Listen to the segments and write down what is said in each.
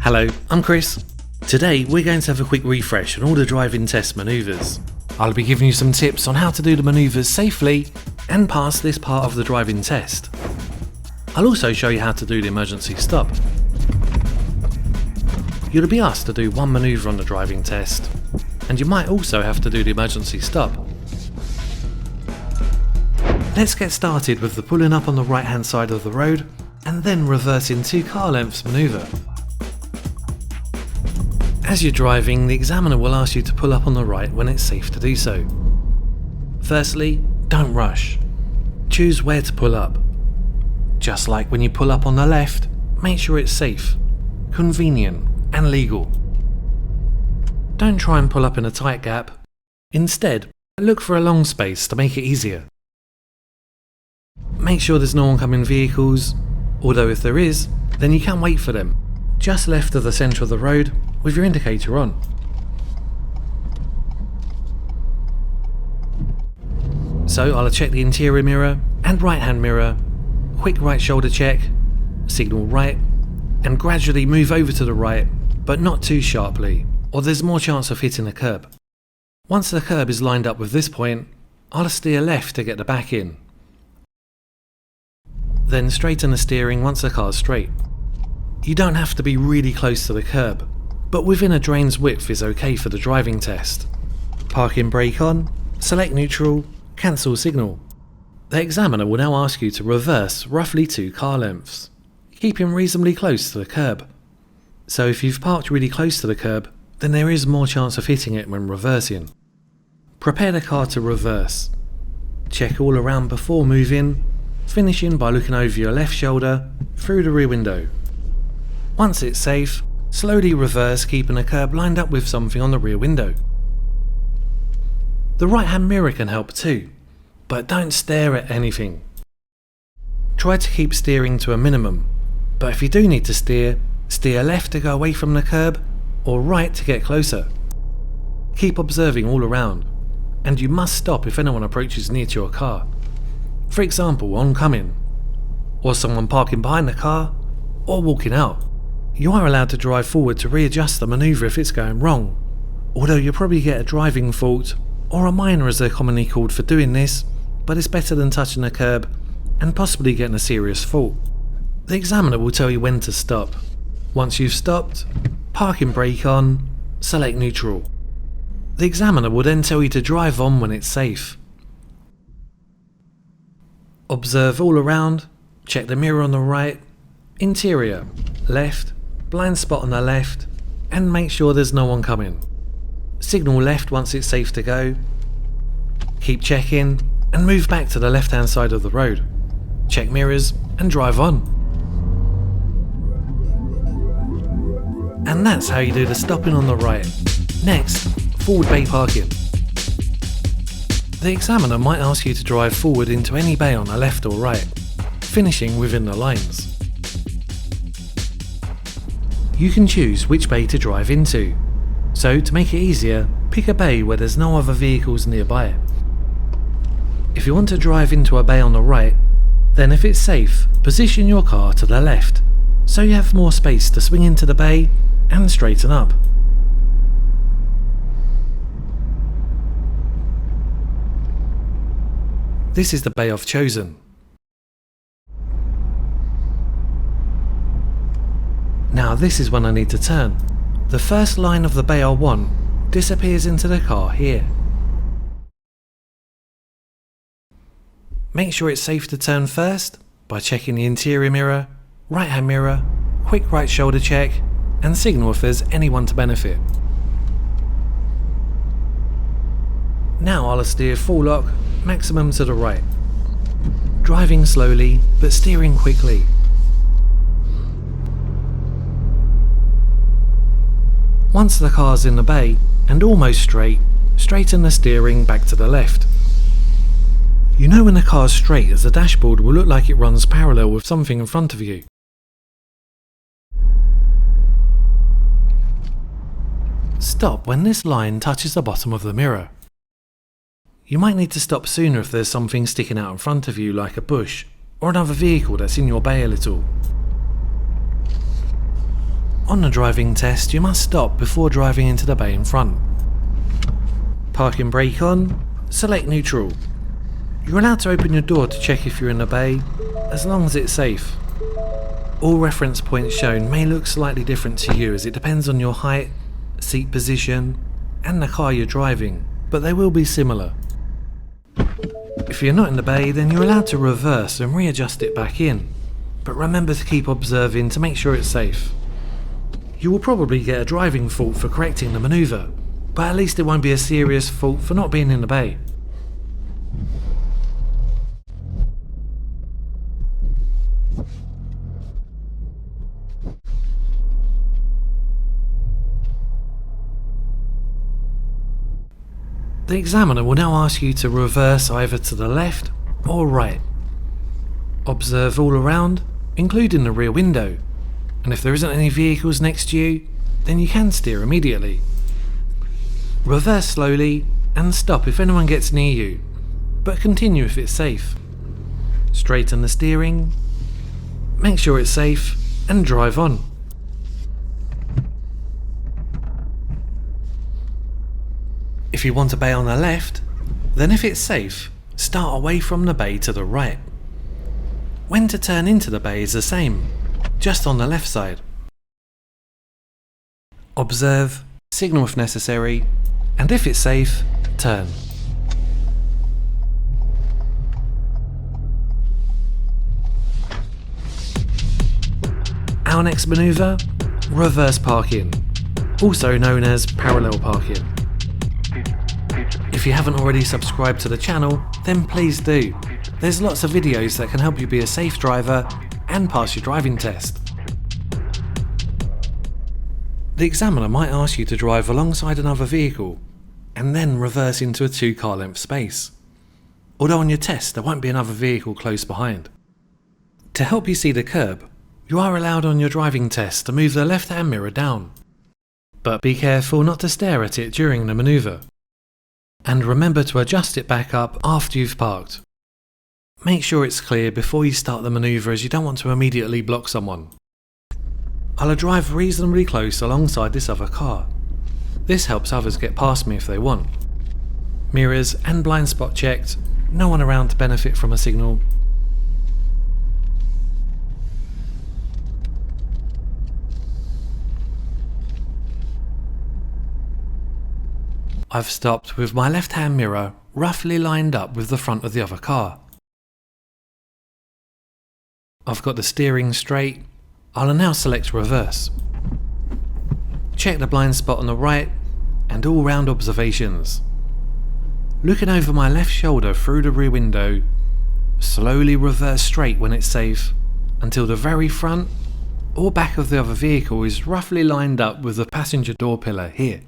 Hello, I'm Chris. Today we're going to have a quick refresh on all the driving test manoeuvres. I'll be giving you some tips on how to do the manoeuvres safely and pass this part of the driving test. I'll also show you how to do the emergency stop. You'll be asked to do one manoeuvre on the driving test, and you might also have to do the emergency stop. Let's get started with the pulling up on the right hand side of the road and then reversing 2 car lengths manoeuvre. As you're driving, the examiner will ask you to pull up on the right when it's safe to do so. Firstly, don't rush. Choose where to pull up. Just like when you pull up on the left, make sure it's safe, convenient and legal. Don't try and pull up in a tight gap. Instead, look for a long space to make it easier. Make sure there's no oncoming vehicles, although if there is, then you can wait for them, just left of the centre of the road with your indicator on. So I'll check the interior mirror and right hand mirror, quick right shoulder check, signal right, and gradually move over to the right, but not too sharply, or there's more chance of hitting the curb. Once the curb is lined up with this point, I'll steer left to get the back in. Then straighten the steering once the car's straight. You don't have to be really close to the curb, but within a drain's width is okay for the driving test. Parking brake on, select neutral, cancel signal. The examiner will now ask you to reverse roughly 2 car lengths, keeping reasonably close to the curb. So if you've parked really close to the curb, then there is more chance of hitting it when reversing. Prepare the car to reverse. Check all around before moving, finishing by looking over your left shoulder through the rear window. Once it's safe, slowly reverse, keeping the curb lined up with something on the rear window. The right hand mirror can help too, but don't stare at anything. Try to keep steering to a minimum, but if you do need to steer, steer left to go away from the curb or right to get closer. Keep observing all around, and you must stop if anyone approaches near to your car. For example, oncoming, or someone parking behind the car, or walking out. You are allowed to drive forward to readjust the manoeuvre if it's going wrong, although you'll probably get a driving fault, or a minor as they're commonly called for doing this, but it's better than touching the curb and possibly getting a serious fault. The examiner will tell you when to stop. Once you've stopped, parking brake on, select neutral. The examiner will then tell you to drive on when it's safe. Observe all around, check the mirror on the right, interior, left, blind spot on the left, and make sure there's no one coming. Signal left once it's safe to go. Keep checking and move back to the left hand side of the road. Check mirrors and drive on. And that's how you do the stopping on the right. Next, forward bay parking. The examiner might ask you to drive forward into any bay on the left or right, finishing within the lines. You can choose which bay to drive into, so to make it easier, pick a bay where there's no other vehicles nearby. If you want to drive into a bay on the right, then if it's safe, position your car to the left, so you have more space to swing into the bay and straighten up. This is the bay I've chosen. Now this is when I need to turn. The first line of the bay I want disappears into the car here. Make sure it's safe to turn first by checking the interior mirror, right hand mirror, quick right shoulder check, and signal if there's anyone to benefit. Now I'll steer full lock, maximum to the right. Driving slowly, but steering quickly. Once the car's in the bay and almost straight, straighten the steering back to the left. You know when the car's straight as the dashboard will look like it runs parallel with something in front of you. Stop when this line touches the bottom of the mirror. You might need to stop sooner if there's something sticking out in front of you like a bush or another vehicle that's in your bay a little. On the driving test, you must stop before driving into the bay in front. Parking brake on, select neutral. You're allowed to open your door to check if you're in the bay, as long as it's safe. All reference points shown may look slightly different to you as it depends on your height, seat position, and the car you're driving, but they will be similar. If you're not in the bay, then you're allowed to reverse and readjust it back in, but remember to keep observing to make sure it's safe. You will probably get a driving fault for correcting the manoeuvre, but at least it won't be a serious fault for not being in the bay. The examiner will now ask you to reverse either to the left or right. Observe all around, including the rear window, and if there isn't any vehicles next to you, then you can steer immediately. Reverse slowly and stop if anyone gets near you, but continue if it's safe. Straighten the steering, make sure it's safe, and drive on. If you want a bay on the left, then if it's safe, start away from the bay to the right. When to turn into the bay is the same, just on the left side. Observe, signal if necessary, and if it's safe, turn. Our next manoeuvre, reverse parking, also known as parallel parking. If you haven't already subscribed to the channel, then please do. There's lots of videos that can help you be a safe driver and pass your driving test. The examiner might ask you to drive alongside another vehicle and then reverse into a 2-car length space. Although on your test there won't be another vehicle close behind. To help you see the curb, you are allowed on your driving test to move the left-hand mirror down. But be careful not to stare at it during the manoeuvre. And remember to adjust it back up after you've parked. Make sure it's clear before you start the manoeuvre as you don't want to immediately block someone. I'll drive reasonably close alongside this other car. This helps others get past me if they want. Mirrors and blind spot checked, no one around to benefit from a signal. I've stopped with my left-hand mirror roughly lined up with the front of the other car. I've got the steering straight. I'll now select reverse. Check the blind spot on the right and all round observations. Looking over my left shoulder through the rear window, slowly reverse straight when it's safe until the very front or back of the other vehicle is roughly lined up with the passenger door pillar here.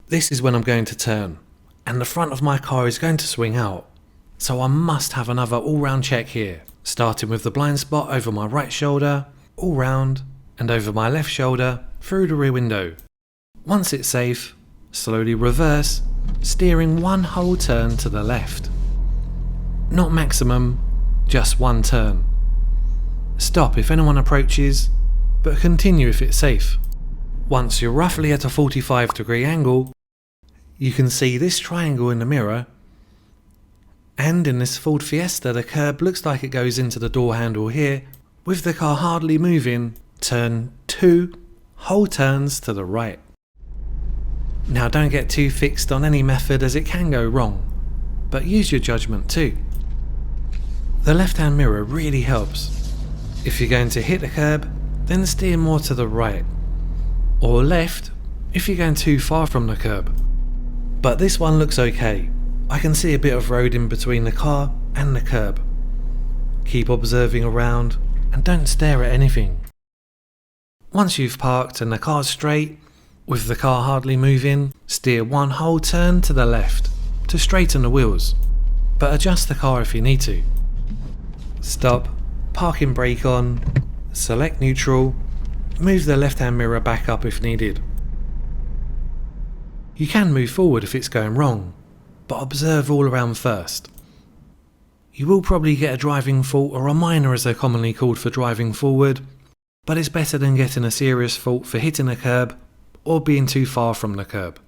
This is when I'm going to turn, and the front of my car is going to swing out, so I must have another all-round check here, starting with the blind spot over my right shoulder, all round, and over my left shoulder, through the rear window. Once it's safe, slowly reverse, steering one whole turn to the left. Not maximum, just one turn. Stop if anyone approaches, but continue if it's safe. Once you're roughly at a 45-degree angle, you can see this triangle in the mirror, and in this Ford Fiesta the curb looks like it goes into the door handle here. With the car hardly moving, turn 2 whole turns to the right. Now don't get too fixed on any method as it can go wrong, but use your judgment too. The left-hand mirror really helps. If you're going to hit the curb, then steer more to the right, or left if you're going too far from the curb. But this one looks okay. I can see a bit of road in between the car and the curb. Keep observing around and don't stare at anything. Once you've parked and the car's straight, with the car hardly moving, steer one whole turn to the left to straighten the wheels, but adjust the car if you need to. Stop, parking brake on, select neutral, move the left-hand mirror back up if needed. You can move forward if it's going wrong, but observe all around first. You will probably get a driving fault, or a minor as they're commonly called for driving forward, but it's better than getting a serious fault for hitting a curb or being too far from the curb.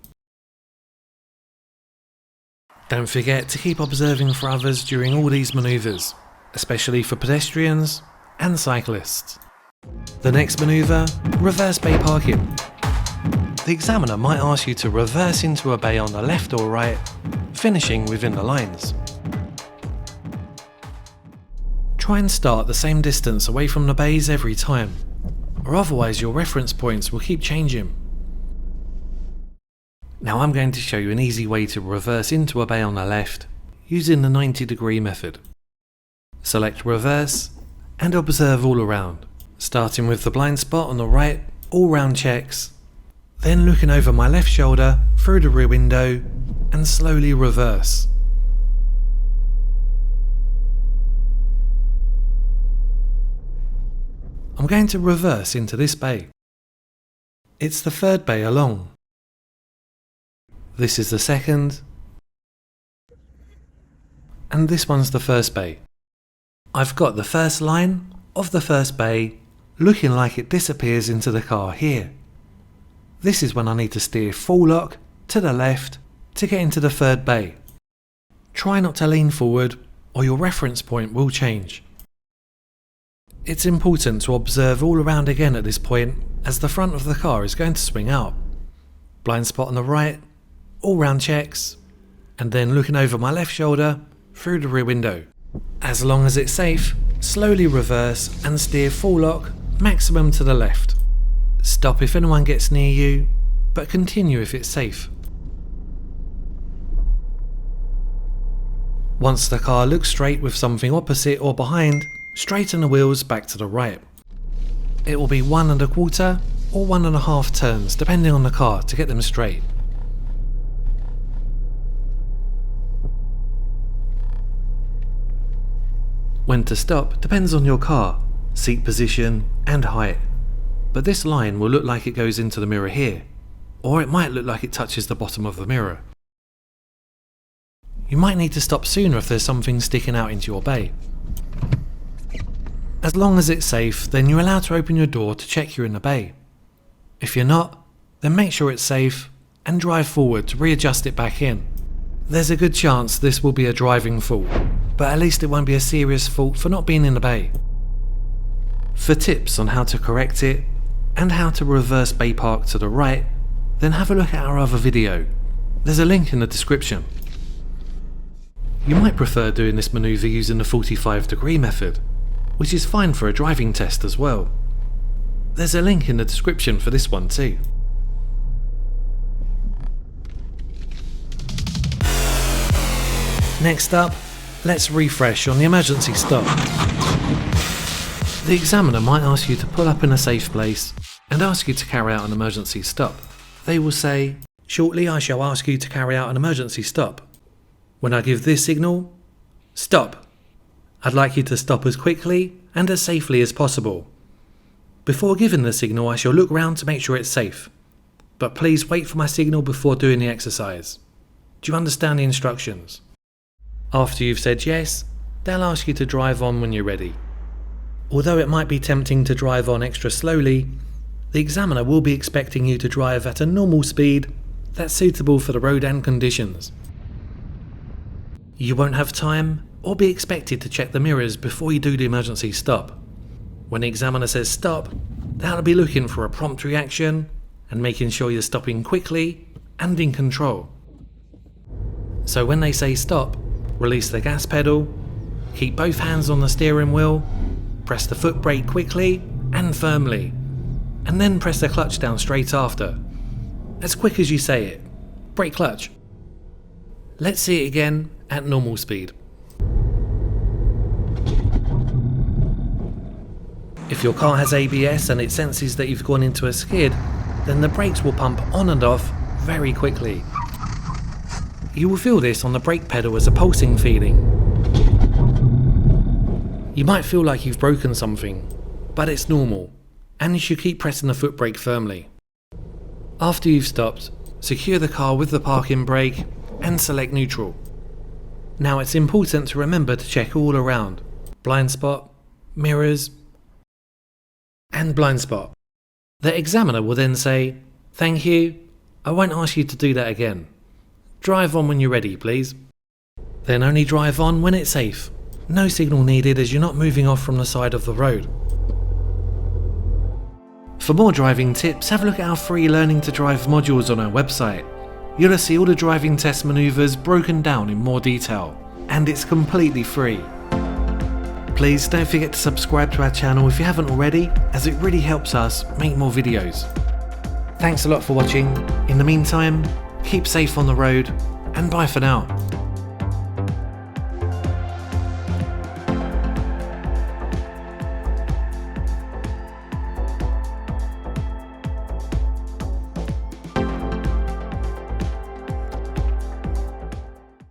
Don't forget to keep observing for others during all these manoeuvres, especially for pedestrians and cyclists. The next manoeuvre, reverse bay parking. The examiner might ask you to reverse into a bay on the left or right, finishing within the lines. Try and start the same distance away from the bays every time, or otherwise your reference points will keep changing. Now I'm going to show you an easy way to reverse into a bay on the left using the 90-degree method. Select reverse and observe all around, starting with the blind spot on the right, all round checks, then looking over my left shoulder through the rear window and slowly reverse. I'm going to reverse into this bay. It's the third bay along. This is the second, and this one's the first bay. I've got the first line of the first bay looking like it disappears into the car here. This is when I need to steer full lock to the left to get into the third bay. Try not to lean forward or your reference point will change. It's important to observe all around again at this point as the front of the car is going to swing out. Blind spot on the right, all round checks, and then looking over my left shoulder through the rear window. As long as it's safe, slowly reverse and steer full lock, maximum to the left. Stop if anyone gets near you, but continue if it's safe. Once the car looks straight with something opposite or behind, straighten the wheels back to the right. It will be 1 1/4 or 1 1/2 turns depending on the car to get them straight. When to stop depends on your car, seat position and height, but this line will look like it goes into the mirror here, or it might look like it touches the bottom of the mirror. You might need to stop sooner if there's something sticking out into your bay. As long as it's safe, then you're allowed to open your door to check you're in the bay. If you're not, then make sure it's safe and drive forward to readjust it back in. There's a good chance this will be a driving fault, but at least it won't be a serious fault for not being in the bay. For tips on how to correct it and how to reverse bay park to the right, then have a look at our other video. There's a link in the description. You might prefer doing this manoeuvre using the 45-degree method, which is fine for a driving test as well. There's a link in the description for this one too. Next up, let's refresh on the emergency stop. The examiner might ask you to pull up in a safe place and ask you to carry out an emergency stop. They will say, "Shortly I shall ask you to carry out an emergency stop. When I give this signal, stop. I'd like you to stop as quickly and as safely as possible. Before giving the signal I shall look round to make sure it's safe, but please wait for my signal before doing the exercise. Do you understand the instructions?" After you've said yes, they'll ask you to drive on when you're ready. Although it might be tempting to drive on extra slowly, the examiner will be expecting you to drive at a normal speed that's suitable for the road and conditions. You won't have time or be expected to check the mirrors before you do the emergency stop. When the examiner says stop, they'll be looking for a prompt reaction and making sure you're stopping quickly and in control. So when they say stop, release the gas pedal, keep both hands on the steering wheel, press the foot brake quickly and firmly, and then press the clutch down straight after. As quick as you say it. Brake clutch. Let's see it again at normal speed. If your car has ABS and it senses that you've gone into a skid, then the brakes will pump on and off very quickly. You will feel this on the brake pedal as a pulsing feeling. You might feel like you've broken something, but it's normal, and you should keep pressing the foot brake firmly. After you've stopped, secure the car with the parking brake and select neutral. Now it's important to remember to check all around, blind spot, mirrors, and blind spot. The examiner will then say, "Thank you, I won't ask you to do that again. Drive on when you're ready, please." Then only drive on when it's safe. No signal needed as you're not moving off from the side of the road. For more driving tips, have a look at our free Learning to Drive modules on our website. You'll see all the driving test manoeuvres broken down in more detail, and it's completely free. Please don't forget to subscribe to our channel if you haven't already, as it really helps us make more videos. Thanks a lot for watching. In the meantime, keep safe on the road, and bye for now.